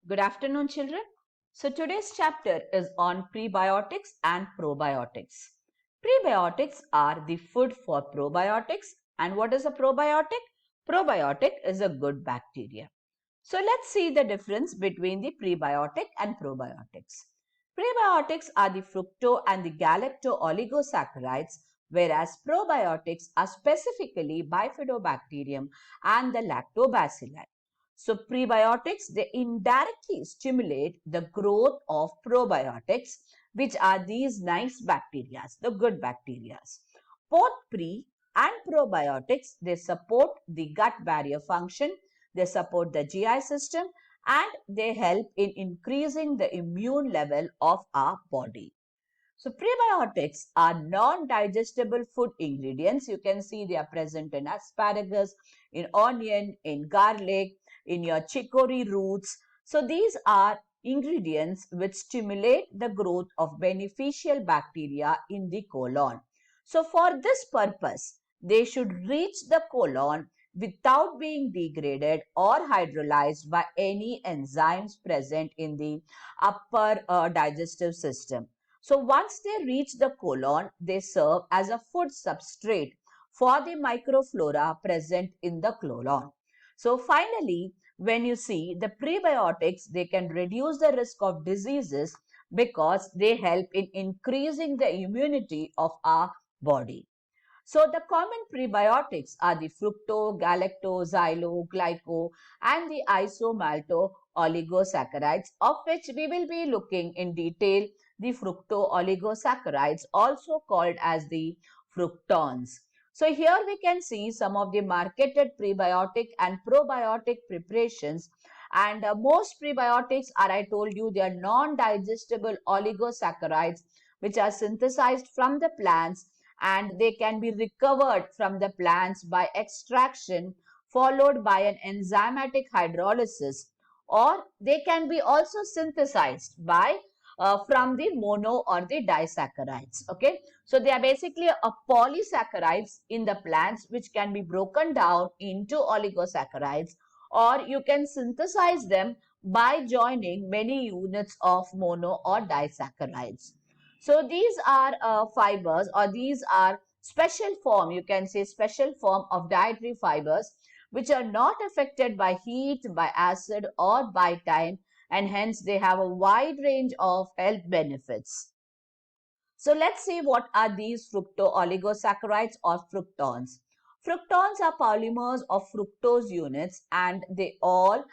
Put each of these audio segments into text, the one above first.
Good afternoon, children. So today's chapter is on prebiotics and probiotics. Prebiotics are the food for probiotics. And what is a probiotic? Probiotic is a good bacteria. So let's see the difference between the prebiotic and probiotics. Prebiotics are the fructo and the galacto oligosaccharides, whereas probiotics are specifically bifidobacterium and the lactobacilli. So prebiotics, they indirectly stimulate the growth of probiotics, which are these nice bacteria, the good bacteria. Both pre and probiotics, they support the gut barrier function, they support the GI system, and they help in increasing the immune level of our body. So prebiotics are non-digestible food ingredients. You can see they are present in asparagus, in onion, in garlic, in your chicory roots. So these are ingredients which stimulate the growth of beneficial bacteria in the colon. So for this purpose, they should reach the colon without being degraded or hydrolyzed by any enzymes present in the upper digestive system. So once they reach the colon, they serve as a food substrate for the microflora present in the colon. So finally, when you see the prebiotics, they can reduce the risk of diseases because they help in increasing the immunity of our body. So the common prebiotics are the fructo, galacto, xylo, glyco, and the isomalto oligosaccharides, of which we will be looking in detail the fructo oligosaccharides, also called as the fructons. So here we can see some of the marketed prebiotic and probiotic preparations, and most prebiotics are, I told you, they are non-digestible oligosaccharides which are synthesized from the plants, and they can be recovered from the plants by extraction followed by an enzymatic hydrolysis, or they can be also synthesized by from the mono or the disaccharides. Okay, so they are basically a polysaccharides in the plants which can be broken down into oligosaccharides, or you can synthesize them by joining many units of mono or disaccharides. So these are fibers, or these are special form, you can say special form of dietary fibers which are not affected by heat, by acid, or by time, and hence they have a wide range of health benefits. So let's see what are these fructo-oligosaccharides or fructons. Fructons are polymers of fructose units, and they all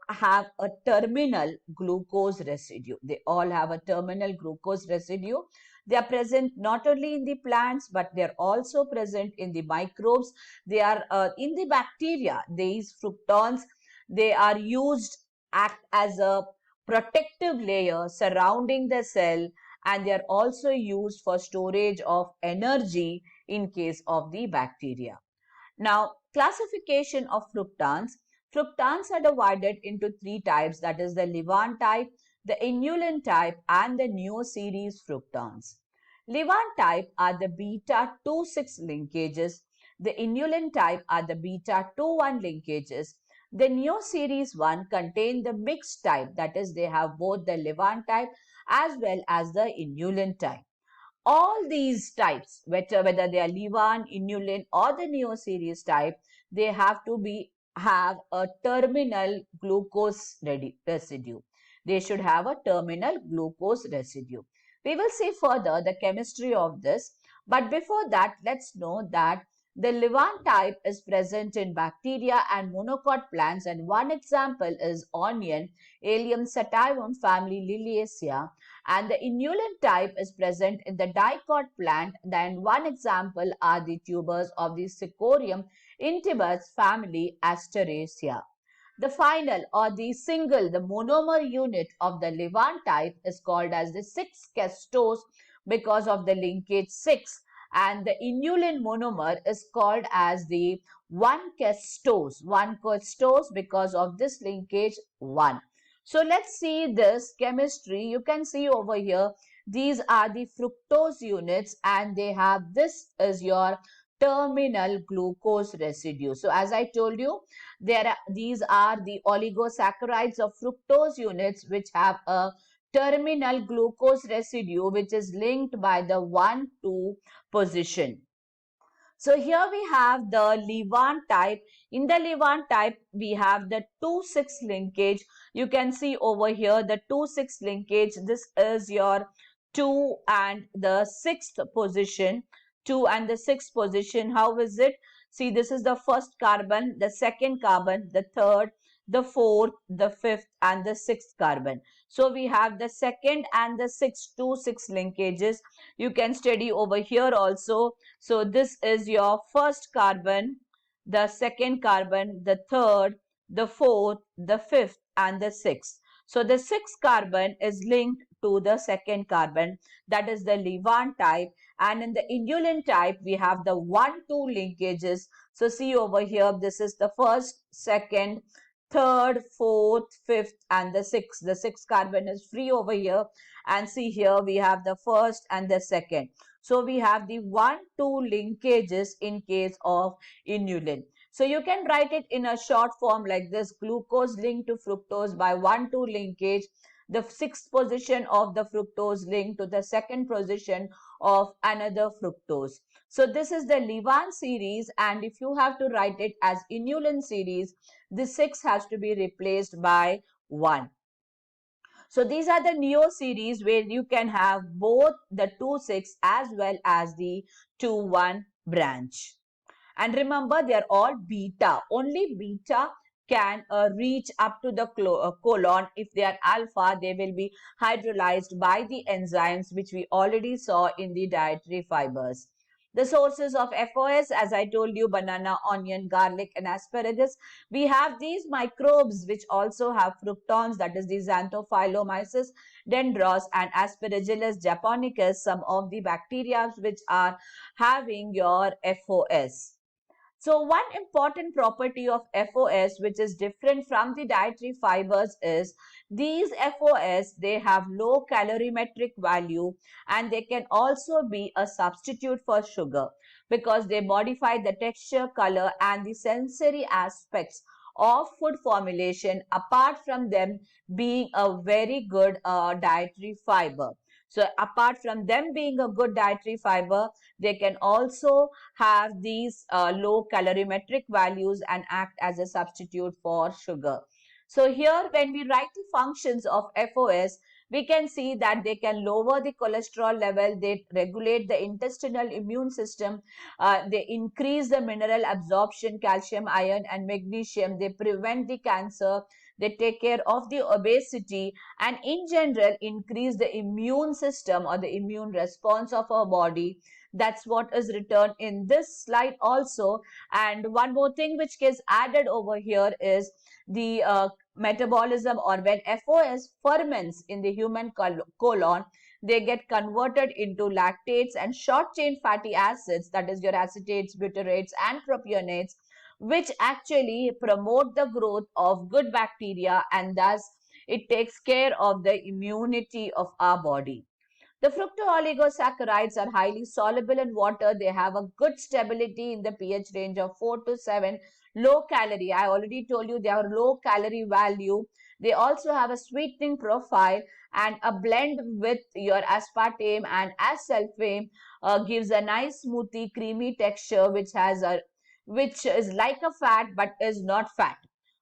have a terminal glucose residue. They all have a terminal glucose residue. They are present not only in the plants, but they are also present in the microbes. They are in the bacteria. These fructons, they are used, act as a protective layer surrounding the cell, and they are also used for storage of energy in case of the bacteria. Now, classification of fructans. Fructans are divided into three types, that is the Levan type, the inulin type, and the Neo series fructans. Levan type are the beta 2,6 linkages. The inulin type are the beta 2,1 linkages. The Neo series 1 contain the mixed type, that is they have both the Levan type as well as the inulin type. All these types, whether they are Levan, inulin, or the Neo series type, they have to have a terminal glucose residue. They should have a terminal glucose residue. We will see further the chemistry of this, but before that, let's know that the Levan type is present in bacteria and monocot plants, and one example is onion, Allium sativum family Liliaceae, and the inulin type is present in the dicot plant. Then one example are the tubers of the Sycorium intybus family Asteraceae. The final or the single, the monomer unit of the Levan type is called as the 6-castose because of the linkage 6, and the inulin monomer is called as the 1-castose because of this linkage 1. So let's see this chemistry. You can see over here, these are the fructose units, and they have, this is your terminal glucose residue. So as I told you, these are the oligosaccharides of fructose units which have a terminal glucose residue which is linked by the 1,2 position. So here we have the Levant type. In the Levant type, we have the 2,6 linkage. You can see over here the 2,6 linkage. This is your 2 and the 6th position. 2 and the 6th position. How is it? See, this is the first carbon, the second carbon, the third, the fourth, the fifth, and the sixth carbon. So we have the second and the sixth 2,6 linkages. You can study over here also. So this is your first carbon, the second carbon, the third, the fourth, the fifth, and the sixth. So the sixth carbon is linked to the second carbon, that is the Levant type. And in the inulin type, we have the 1,2 linkages. So see over here, this is the first, second, third, fourth, fifth, and the sixth. The sixth carbon is free over here. And see here, we have the first and the second. So we have the 1,2 linkages in case of inulin. So you can write it in a short form like this: glucose linked to fructose by 1,2 linkage. The sixth position of the fructose linked to the second position of another fructose. So this is the Levant series, and if you have to write it as inulin series, the 6 has to be replaced by 1. So these are the Neo series where you can have both the 2,6 as well as the 2,1 branch. And remember, they are all beta. Only beta can reach up to the colon. If they are alpha, they will be hydrolyzed by the enzymes which we already saw in the dietary fibers. The sources of FOS, as I told you, banana, onion, garlic, and asparagus. We have these microbes which also have fructons, that is the Xanthophylomyces dendros and Aspergillus japonicus, some of the bacteria which are having your FOS. So one important property of FOS which is different from the dietary fibers is these FOS, they have low calorimetric value and they can also be a substitute for sugar because they modify the texture, color and the sensory aspects of food formulation apart from them being a very good dietary fiber. So apart from them being a good dietary fiber, they can also have these low calorimetric values and act as a substitute for sugar. So here when we write the functions of FOS, we can see that they can lower the cholesterol level, they regulate the intestinal immune system, they increase the mineral absorption, calcium, iron and magnesium, they prevent the cancer, they take care of the obesity and in general increase the immune system or the immune response of our body. That's what is written in this slide also. And one more thing which gets added over here is the metabolism, or when FOS ferments in the human colon, they get converted into lactates and short chain fatty acids, that is your acetates, butyrates and propionates, which actually promote the growth of good bacteria and thus it takes care of the immunity of our body. The fructooligosaccharides are highly soluble in water. They have a good stability in the pH range of 4 to 7. Low calorie. I already told you they are low calorie value. They also have a sweetening profile and a blend with your aspartame and acesulfame gives a nice smoothy creamy texture which is like a fat but is not fat.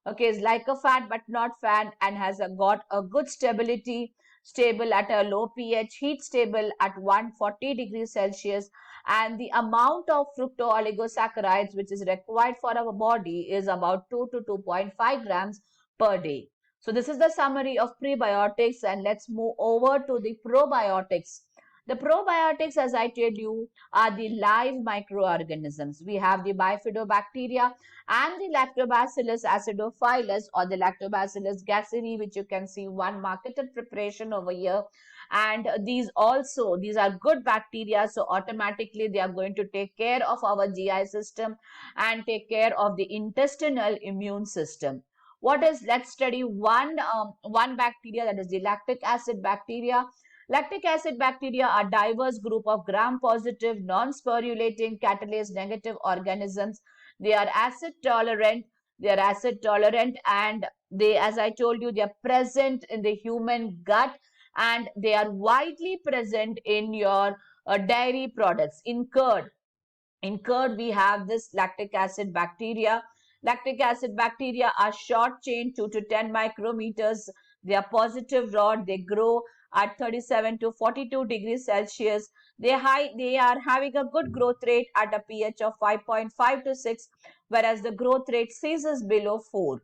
Okay, it's like a fat but not fat and has got a good stability, stable at a low pH, heat stable at 140 degrees Celsius, and the amount of fructooligosaccharides which is required for our body is about 2 to 2.5 grams per day. So this is the summary of prebiotics and let's move over to the probiotics. The probiotics, as I told you, are the live microorganisms. We have the bifidobacteria and the lactobacillus acidophilus or the lactobacillus gasseri, which you can see one marketed preparation over here. And these are good bacteria, so automatically they are going to take care of our GI system and take care of the intestinal immune system. Let's study one bacteria, that is the lactic acid bacteria. Lactic acid bacteria are diverse group of gram-positive, non-sporulating, catalase-negative organisms. They are acid tolerant. They are acid tolerant, and they, as I told you, they are present in the human gut, and they are widely present in your dairy products. In curd, we have this lactic acid bacteria. Lactic acid bacteria are short chain, 2 to 10 micrometers. They are positive rod. They grow at 37 to 42 degrees Celsius. They are having a good growth rate at a pH of 5.5 to 6, whereas the growth rate ceases below 4.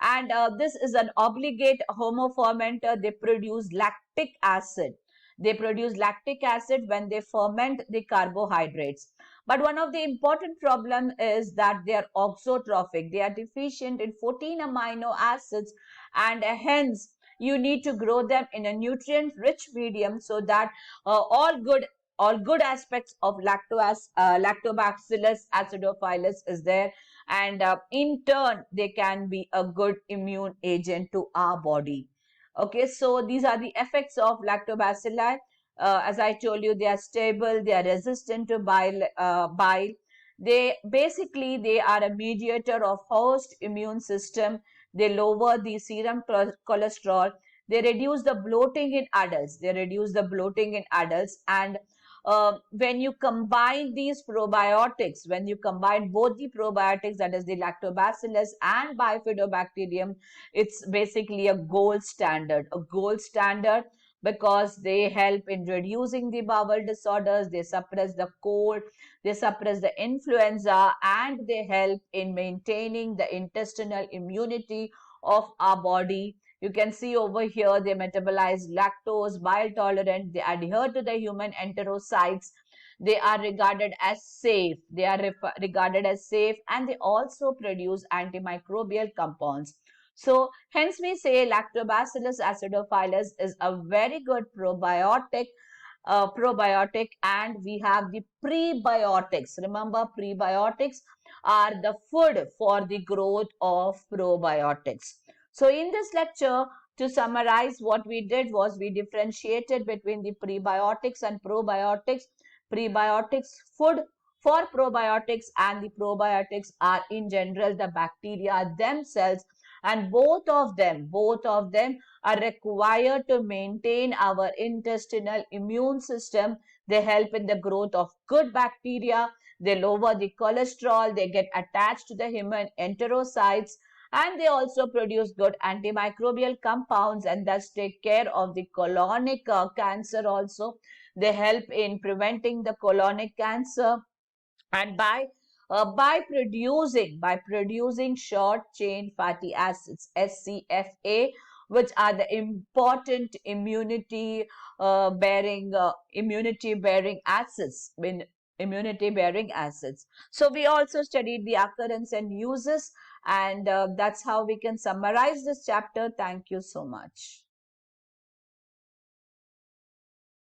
And this is an obligate homofermenter. They produce lactic acid. They produce lactic acid when they ferment the carbohydrates. But one of the important problem is that they are oxotrophic. They are deficient in 14 amino acids, and hence you need to grow them in a nutrient rich medium so that all good aspects of lactobacillus acidophilus is there, and in turn they can be a good immune agent to our body. Okay, so these are the effects of lactobacilli. As I told you, they are stable, they are resistant to bile. They are a mediator of host immune system. They lower the serum cholesterol. They reduce the bloating in adults. And when you combine these probiotics, when you combine both the probiotics, that is the lactobacillus and bifidobacterium, it's basically a gold standard, because they help in reducing the bowel disorders, they suppress the cold, they suppress the influenza, and they help in maintaining the intestinal immunity of our body. You can see over here, they metabolize lactose, bile tolerant, they adhere to the human enterocytes, they are regarded as safe, regarded as safe, and they also produce antimicrobial compounds. So hence we say Lactobacillus acidophilus is a very good probiotic, and we have the prebiotics. Remember, prebiotics are the food for the growth of probiotics. So in this lecture, to summarize, what we did was we differentiated between the prebiotics and probiotics. Prebiotics, food for probiotics, and the probiotics are in general the bacteria themselves, and both of them are required to maintain our intestinal immune system. They help in the growth of good bacteria. They lower the cholesterol. They get attached to the human enterocytes, and they also produce good antimicrobial compounds, and thus take care of the colonic cancer also. They help in preventing the colonic cancer, and by producing short chain fatty acids, SCFA, which are the important immunity bearing acids, so we also studied the occurrence and uses, and that's how we can summarize this chapter. Thank you so much.